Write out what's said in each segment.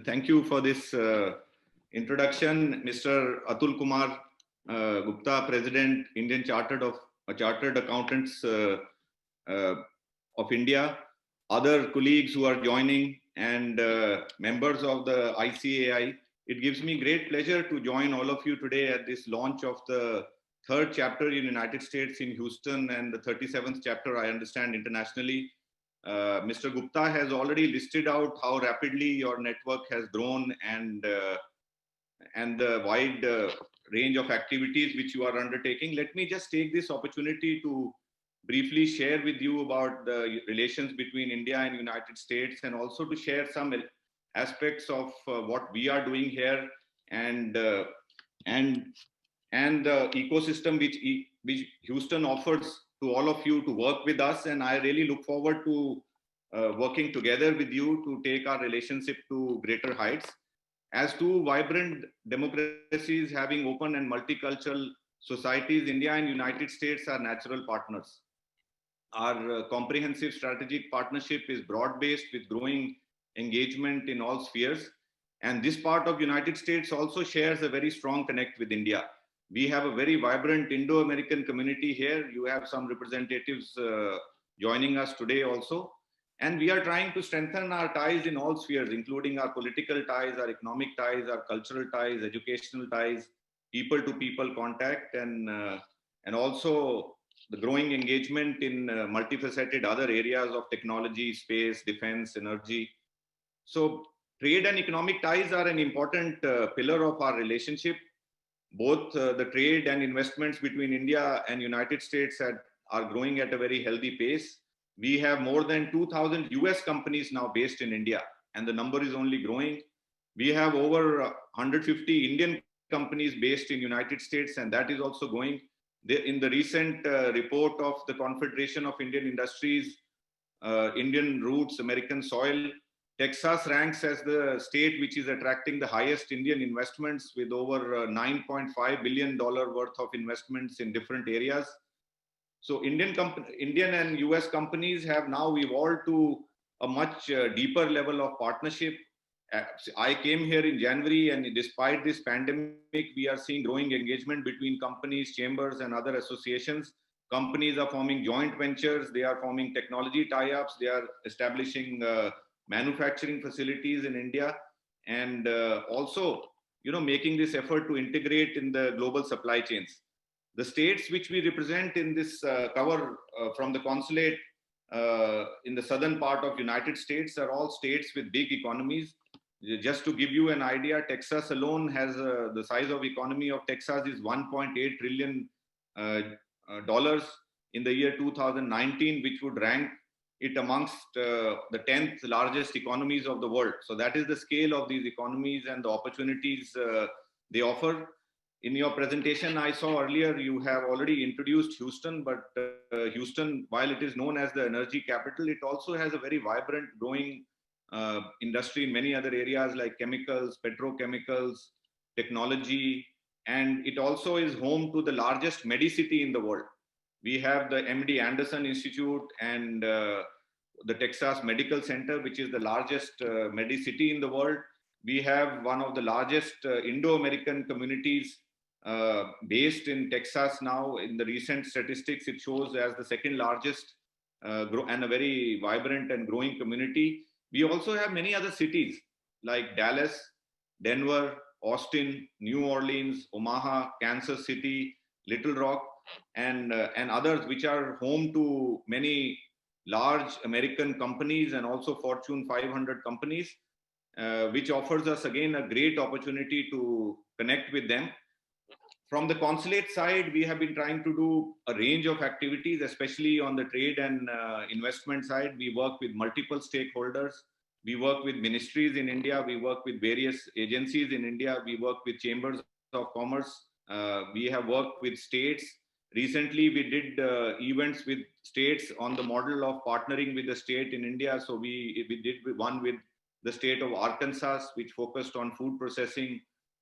Thank you for this introduction, Mr. Atul Kumar Gupta, President, Indian Chartered Accountants uh, of India, other colleagues who are joining, and members of the ICAI. It gives me great pleasure to join all of you today at this launch of the third chapter in United States in Houston and the 37th chapter, I understand, internationally. Mr. Gupta has already listed out how rapidly your network has grown and the wide range of activities which you are undertaking. Let me just take this opportunity to briefly share with you about the relations between India and United States, and also to share some aspects of what we are doing here and uh, and and the ecosystem which Houston offers to all of you to work with us. And I really look forward to working together with you to take our relationship to greater heights. As two vibrant democracies having open and multicultural societies, India and United States are natural partners. Our comprehensive strategic partnership is broad-based with growing engagement in all spheres. And this part of United States also shares a very strong connect with India. We have a very vibrant Indo-American community here. You have some representatives joining us today also. And we are trying to strengthen our ties in all spheres, including our political ties, our economic ties, our cultural ties, educational ties, people-to-people contact, and also the growing engagement in multifaceted other areas of technology, space, defense, energy. So trade and economic ties are an important pillar of our relationship. Both the trade and investments between India and United States are growing at a very healthy pace. We have more than 2,000 US companies now based in India, and the number is only growing. We have over 150 Indian companies based in United States, and that is also going. In the recent report of the Confederation of Indian Industries, Indian Roots, American Soil, Texas ranks as the state which is attracting the highest Indian investments, with over $9.5 billion worth of investments in different areas. So Indian and US companies have now evolved to a much deeper level of partnership. I came here in January, and despite this pandemic, we are seeing growing engagement between companies, chambers, and other associations. Companies are forming joint ventures. They are forming technology tie-ups. They are establishing manufacturing facilities in India, and also, making this effort to integrate in the global supply chains. The states which we represent in this cover from the consulate in the southern part of United States are all states with big economies. Just to give you an idea, Texas alone has the size of economy of Texas is $1.8 trillion in the year 2019, which would rank it amongst the 10th largest economies of the world. So that is the scale of these economies and the opportunities they offer. In your presentation, I saw earlier you have already introduced Houston, but Houston, while it is known as the energy capital, it also has a very vibrant, growing industry in many other areas like chemicals, petrochemicals, technology, and it also is home to the largest Medicity in the world. We have the MD Anderson Institute and the Texas Medical Center, which is the largest Medicity in the world. We have one of the largest Indo-American communities based in Texas now. In the recent statistics, it shows as the second largest and a very vibrant and growing community. We also have many other cities like Dallas, Denver, Austin, New Orleans, Omaha, Kansas City, Little Rock, and others, which are home to many large American companies and also Fortune 500 companies, which offers us again a great opportunity to connect with them. From the consulate side, we have been trying to do a range of activities, especially on the trade and investment side. We work with multiple stakeholders. We work with ministries in India. We work with various agencies in India. We work with chambers of commerce. We have worked with states. Recently, we did events with states on the model of partnering with the state in India. So we did one with the state of Arkansas, which focused on food processing,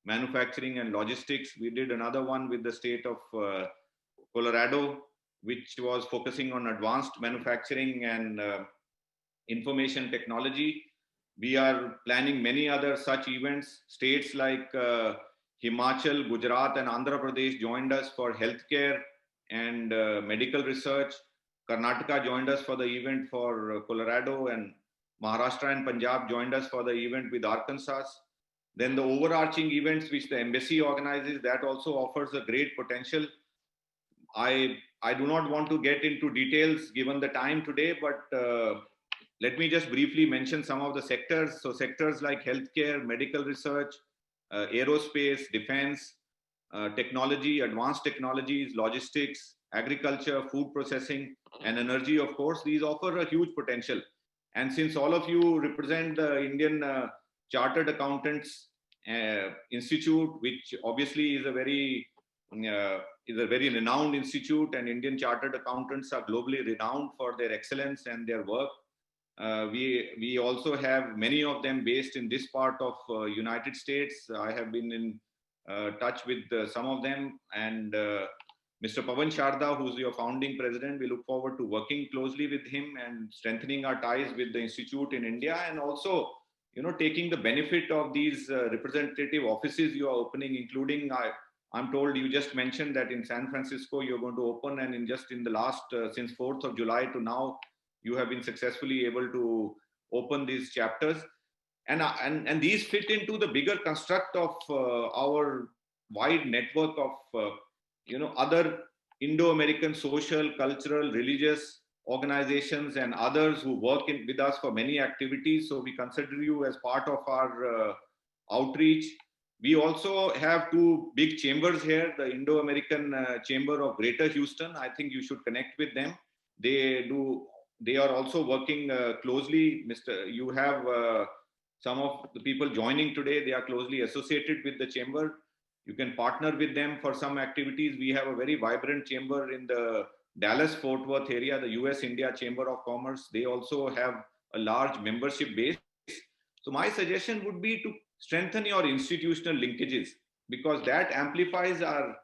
manufacturing, and logistics. We did another one with the state of Colorado, which was focusing on advanced manufacturing and information technology. We are planning many other such events. States like Himachal, Gujarat, and Andhra Pradesh joined us for healthcare and medical research. Karnataka joined us for the event for Colorado, and Maharashtra and Punjab joined us for the event with Arkansas. Then the overarching events which the embassy organizes, that also offers a great potential. I do not want to get into details given the time today, but let me just briefly mention some of the sectors. So sectors like healthcare, medical research, aerospace, defense, technology, advanced technologies, logistics, agriculture, food processing, and energy, of course, these offer a huge potential. And since all of you represent the Indian Chartered Accountants Institute, which obviously is a very renowned institute, and Indian Chartered Accountants are globally renowned for their excellence and their work. We also have many of them based in this part of United States. I have been in touch with some of them, and Mr. Pawan Sharda, who's your founding president, we look forward to working closely with him and strengthening our ties with the institute in India, and also, taking the benefit of these representative offices you are opening, including I'm told you just mentioned that in San Francisco you're going to open, and in the last since 4th of July to now, you have been successfully able to open these chapters, and these fit into the bigger construct of our wide network of other Indo-American social, cultural, religious organizations and others who work with us for many activities. So we consider you as part of our outreach. We also have two big chambers here, the Indo-American Chamber of Greater Houston. I think you should connect with them. They are also working closely. You have some of the people joining today, they are closely associated with the chamber. You can partner with them for some activities. We have a very vibrant chamber in the Dallas-Fort Worth area, the US-India Chamber of Commerce. They also have a large membership base. So my suggestion would be to strengthen your institutional linkages, because that amplifies our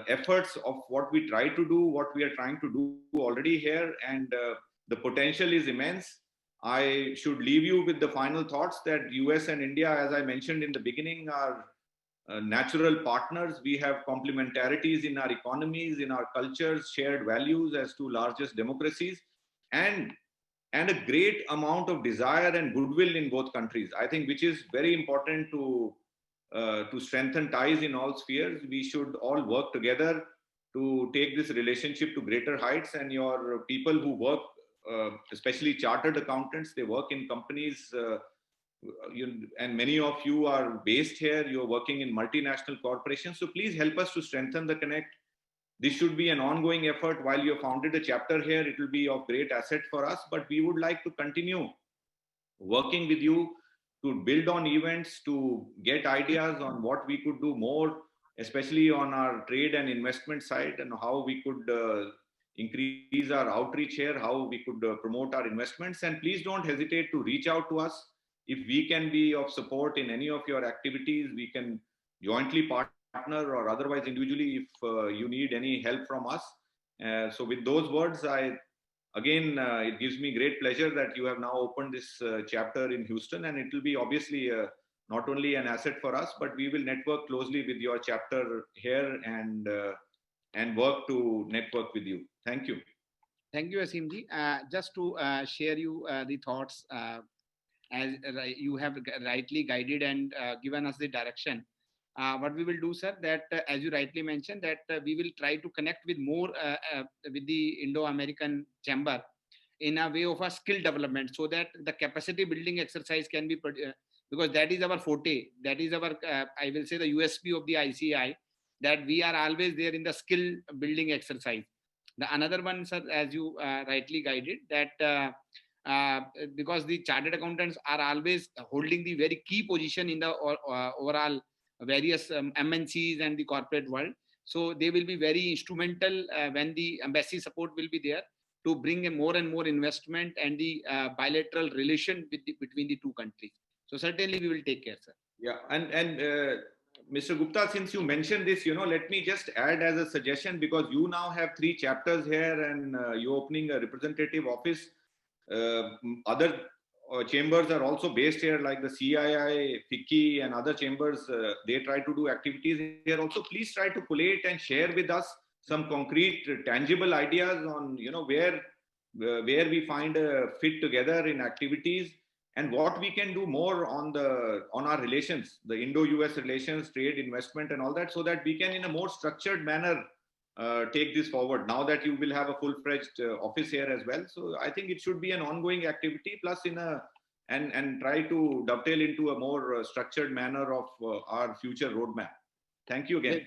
efforts of what we try to do, what we are trying to do already here, and the potential is immense. I should leave you with the final thoughts that US and India, as I mentioned in the beginning, are natural partners. We have complementarities in our economies, in our cultures, shared values as two largest democracies, and a great amount of desire and goodwill in both countries. I think, which is very important to strengthen ties in all spheres. We should all work together to take this relationship to greater heights. And your people who work, especially chartered accountants, they work in companies. And many of you are based here, you're working in multinational corporations. So please help us to strengthen the connect. This should be an ongoing effort. While you have founded a chapter here, it will be of great asset for us, but we would like to continue working with you to build on events, to get ideas on what we could do more, especially on our trade and investment side, and how we could increase our outreach here, how we could promote our investments. And please don't hesitate to reach out to us. If we can be of support in any of your activities, we can jointly partner, or otherwise individually if you need any help from us. So with those words, it gives me great pleasure that you have now opened this chapter in Houston, and it will be obviously not only an asset for us, but we will network closely with your chapter here and work to network with you. Thank you. Thank you, Asimji. Just to share you the thoughts, as you have rightly guided and given us the direction. What we will do, sir, that as you rightly mentioned, that we will try to connect with more with the Indo-American Chamber in a way of a skill development, so that the capacity building exercise can be, because that is our forte, that is our, I will say, the USP of the ICI, that we are always there in the skill building exercise. The another one, sir, as you rightly guided, that because the chartered accountants are always holding the very key position in the overall various MNCs and the corporate world. So they will be very instrumental when the embassy support will be there to bring a more and more investment and the bilateral relation between the two countries. So certainly we will take care, sir. Yeah, and Mr. Gupta, since you mentioned this, let me just add as a suggestion, because you now have 3 chapters here and you're opening a representative office. Other chambers are also based here, like the CII, FICCI, and other chambers. They try to do activities here also. Please try to collate and share with us some concrete, tangible ideas on where we find a fit together in activities, and what we can do more on our relations, the Indo-US relations, trade, investment, and all that, so that we can, in a more structured manner, take this forward. Now that you will have a full-fledged office here as well, so I think it should be an ongoing activity, plus and try to dovetail into a more structured manner of our future roadmap. Thank you again.